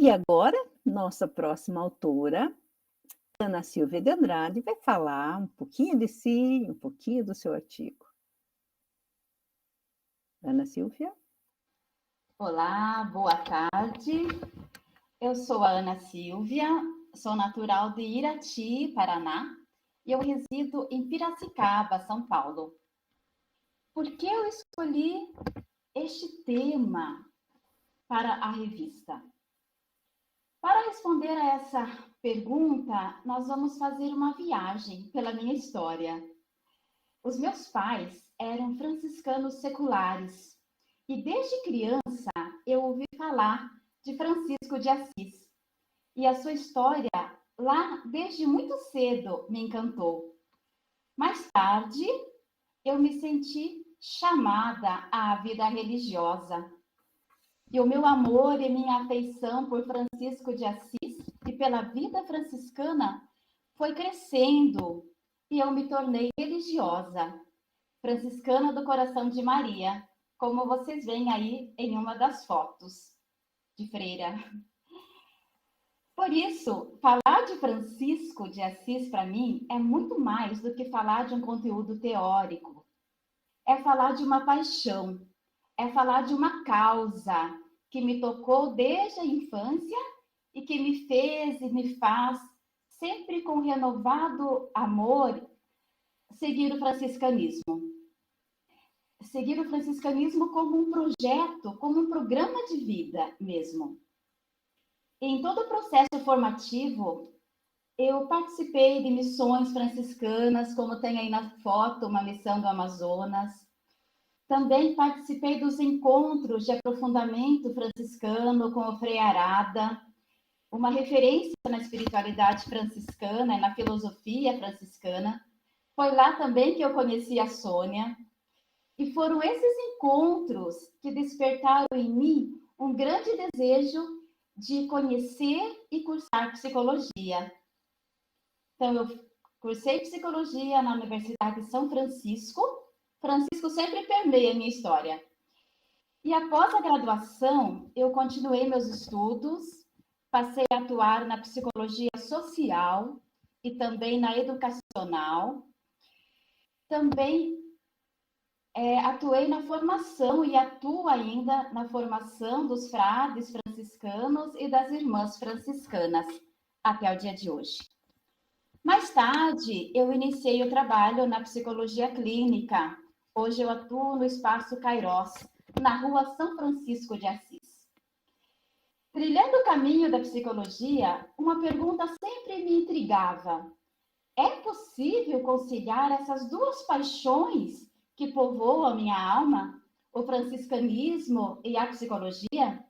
E agora, nossa próxima autora, Ana Silvia de Andrade, vai falar um pouquinho de si, um pouquinho do seu artigo. Ana Silvia? Olá, boa tarde. Eu sou a Ana Silvia, sou natural de Irati, Paraná, e eu resido em Piracicaba, São Paulo. Por que eu escolhi este tema para a revista? Para responder a essa pergunta, nós vamos fazer uma viagem pela minha história. Os meus pais eram franciscanos seculares e desde criança eu ouvi falar de Francisco de Assis. E a sua história, lá desde muito cedo, me encantou. Mais tarde, eu me senti chamada à vida religiosa. E o meu amor e minha afeição por Francisco de Assis e pela vida franciscana foi crescendo e eu me tornei religiosa, franciscana do Coração de Maria, como vocês veem aí em uma das fotos de freira. Por isso, falar de Francisco de Assis para mim é muito mais do que falar de um conteúdo teórico. É falar de uma paixão, é falar de uma causa que me tocou desde a infância e que me fez e me faz, sempre com renovado amor, seguir o franciscanismo. Seguir o franciscanismo como um projeto, como um programa de vida mesmo. Em todo o processo formativo, eu participei de missões franciscanas, como tem aí na foto, uma missão do Amazonas. Também participei dos encontros de aprofundamento franciscano com o Frei Arada, uma referência na espiritualidade franciscana e na filosofia franciscana. Foi lá também que eu conheci a Sônia. E foram esses encontros que despertaram em mim um grande desejo de conhecer e cursar psicologia. Então, eu cursei psicologia na Universidade de São Francisco. Francisco sempre permeia a minha história. E após a graduação, eu continuei meus estudos, passei a atuar na psicologia social e também na educacional. Também atuei na formação e atuo ainda na formação dos frades franciscanos e das irmãs franciscanas até o dia de hoje. Mais tarde, eu iniciei o trabalho na psicologia clínica. Hoje eu atuo no Espaço Kairos, na rua São Francisco de Assis. Trilhando o caminho da psicologia, uma pergunta sempre me intrigava. É possível conciliar essas duas paixões que povoam a minha alma, o franciscanismo e a psicologia?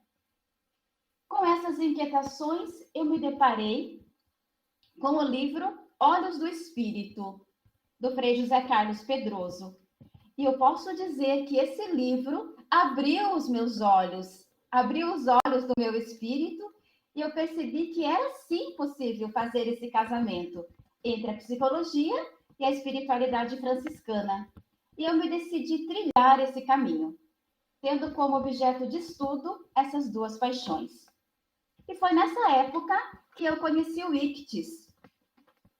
Com essas inquietações, eu me deparei com o livro Olhos do Espírito, do Frei José Carlos Pedroso. E eu posso dizer que esse livro abriu os meus olhos, abriu os olhos do meu espírito, e eu percebi que era sim possível fazer esse casamento entre a psicologia e a espiritualidade franciscana. E eu me decidi trilhar esse caminho, tendo como objeto de estudo essas duas paixões. E foi nessa época que eu conheci o ICTIS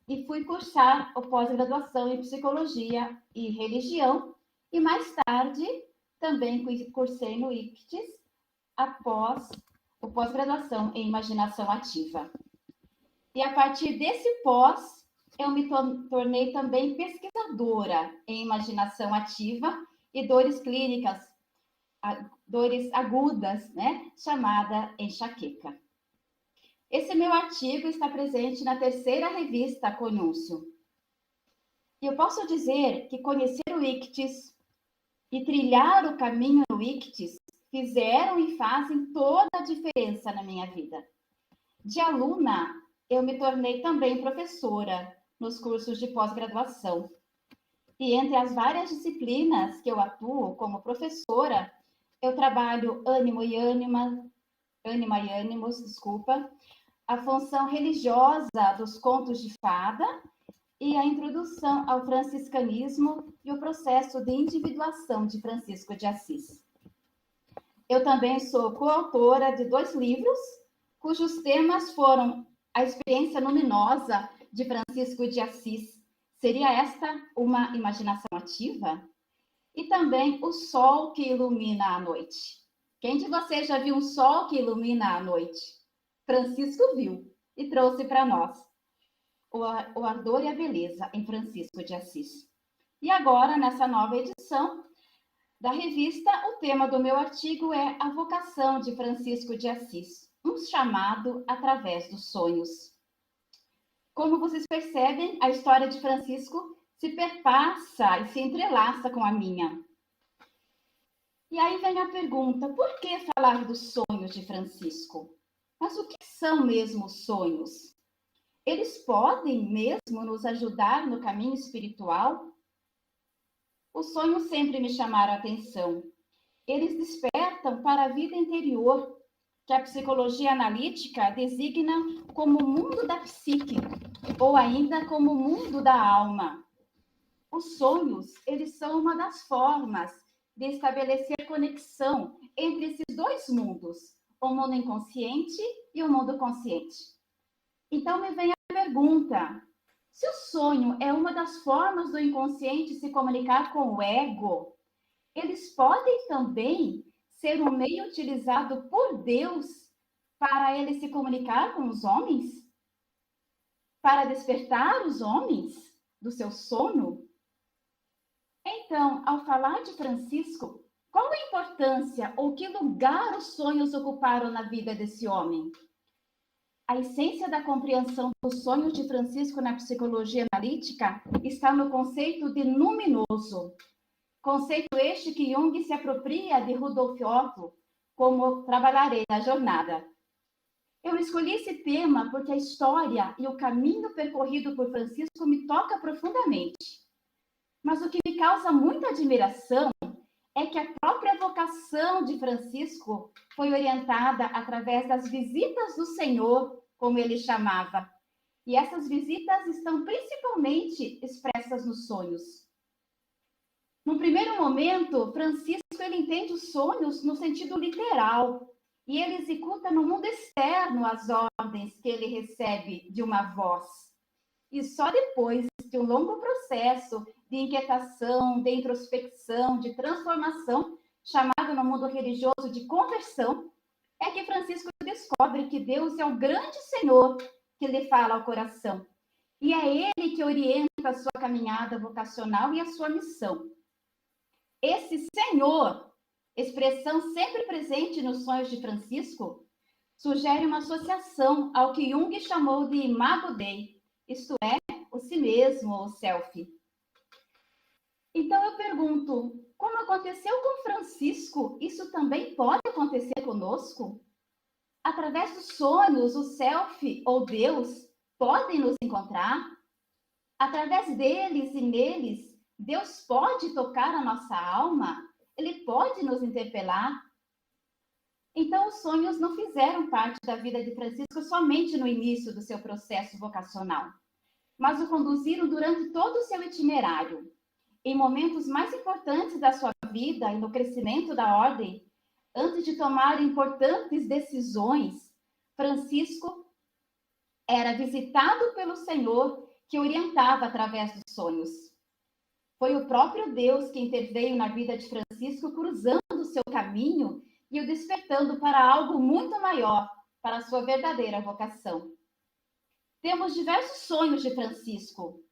e fui cursar a pós-graduação em Psicologia e Religião, e mais tarde também cursei no ICTIS após a pós-graduação em Imaginação Ativa. E a partir desse pós, eu me tornei também pesquisadora em imaginação ativa e dores clínicas, dores agudas, né, chamada enxaqueca. Esse meu artigo está presente na terceira revista Conúncio. E eu posso dizer que conhecer o ICTIS e trilhar o caminho no ICTIS fizeram e fazem toda a diferença na minha vida. De aluna, eu me tornei também professora nos cursos de pós-graduação. E entre as várias disciplinas que eu atuo como professora, eu trabalho ânima e ânimos, a função religiosa dos contos de fada e a introdução ao franciscanismo e o processo de individuação de Francisco de Assis. Eu também sou coautora de 2 livros, cujos temas foram a experiência luminosa de Francisco de Assis. Seria esta uma imaginação ativa? E também o sol que ilumina a noite. Quem de vocês já viu um sol que ilumina a noite? Francisco viu e trouxe para nós o ardor e a beleza em Francisco de Assis. E agora, nessa nova edição da revista, o tema do meu artigo é a vocação de Francisco de Assis, um chamado através dos sonhos. Como vocês percebem, a história de Francisco se perpassa e se entrelaça com a minha. E aí vem a pergunta, por que falar dos sonhos de Francisco? Mas o que são mesmo os sonhos? Eles podem mesmo nos ajudar no caminho espiritual? Os sonhos sempre me chamaram a atenção. Eles despertam para a vida interior, que a psicologia analítica designa como o mundo da psique, ou ainda como o mundo da alma. Os sonhos, eles são uma das formas de estabelecer conexão entre esses dois mundos, o mundo inconsciente e o mundo consciente. Então me vem a pergunta, se o sonho é uma das formas do inconsciente se comunicar com o ego, eles podem também ser um meio utilizado por Deus para ele se comunicar com os homens? Para despertar os homens do seu sono? Então, ao falar de Francisco, qual a importância ou que lugar os sonhos ocuparam na vida desse homem? A essência da compreensão dos sonhos de Francisco na psicologia analítica está no conceito de luminoso. Conceito este que Jung se apropria de Rudolf Otto, como trabalharei na jornada. Eu escolhi esse tema porque a história e o caminho percorrido por Francisco me toca profundamente. Mas o que me causa muita admiração é que a própria vocação de Francisco foi orientada através das visitas do Senhor, como ele chamava. E essas visitas estão principalmente expressas nos sonhos. No primeiro momento, Francisco ele entende os sonhos no sentido literal, e ele executa no mundo externo as ordens que ele recebe de uma voz. E só depois de um longo processo de inquietação, de introspecção, de transformação, chamado no mundo religioso de conversão, é que Francisco descobre que Deus é o grande Senhor que lhe fala ao coração. E é ele que orienta a sua caminhada vocacional e a sua missão. Esse Senhor, expressão sempre presente nos sonhos de Francisco, sugere uma associação ao que Jung chamou de imago Dei, isto é, o si mesmo, o self. Então eu pergunto, como aconteceu com Francisco, isso também pode acontecer conosco? Através dos sonhos, o self ou Deus podem nos encontrar? Através deles e neles, Deus pode tocar a nossa alma? Ele pode nos interpelar? Então, os sonhos não fizeram parte da vida de Francisco somente no início do seu processo vocacional, mas o conduziram durante todo o seu itinerário. Em momentos mais importantes da sua vida e no crescimento da ordem, antes de tomar importantes decisões, Francisco era visitado pelo Senhor que orientava através dos sonhos. Foi o próprio Deus que interveio na vida de Francisco, cruzando o seu caminho e o despertando para algo muito maior, para a sua verdadeira vocação. Temos diversos sonhos de Francisco.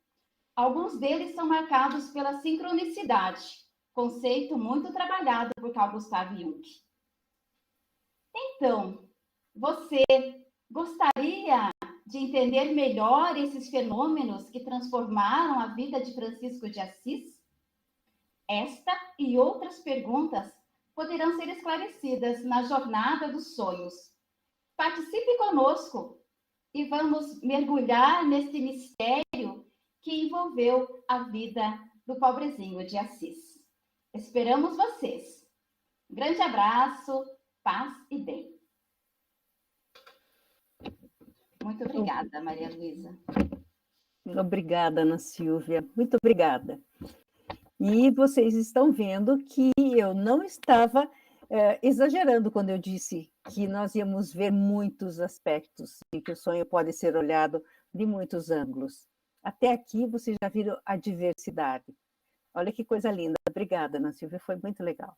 Alguns deles são marcados pela sincronicidade, conceito muito trabalhado por Carl Gustav Jung. Então, você gostaria de entender melhor esses fenômenos que transformaram a vida de Francisco de Assis? Esta e outras perguntas poderão ser esclarecidas na Jornada dos Sonhos. Participe conosco e vamos mergulhar nesse mistério que envolveu a vida do pobrezinho de Assis. Esperamos vocês. Grande abraço, paz e bem. Muito obrigada, Maria Luísa. Obrigada, Ana Silvia. Muito obrigada. E vocês estão vendo que eu não estava exagerando quando eu disse que nós íamos ver muitos aspectos e que o sonho pode ser olhado de muitos ângulos. Até aqui vocês já viram a diversidade. Olha que coisa linda. Obrigada, Ana Silvia, foi muito legal.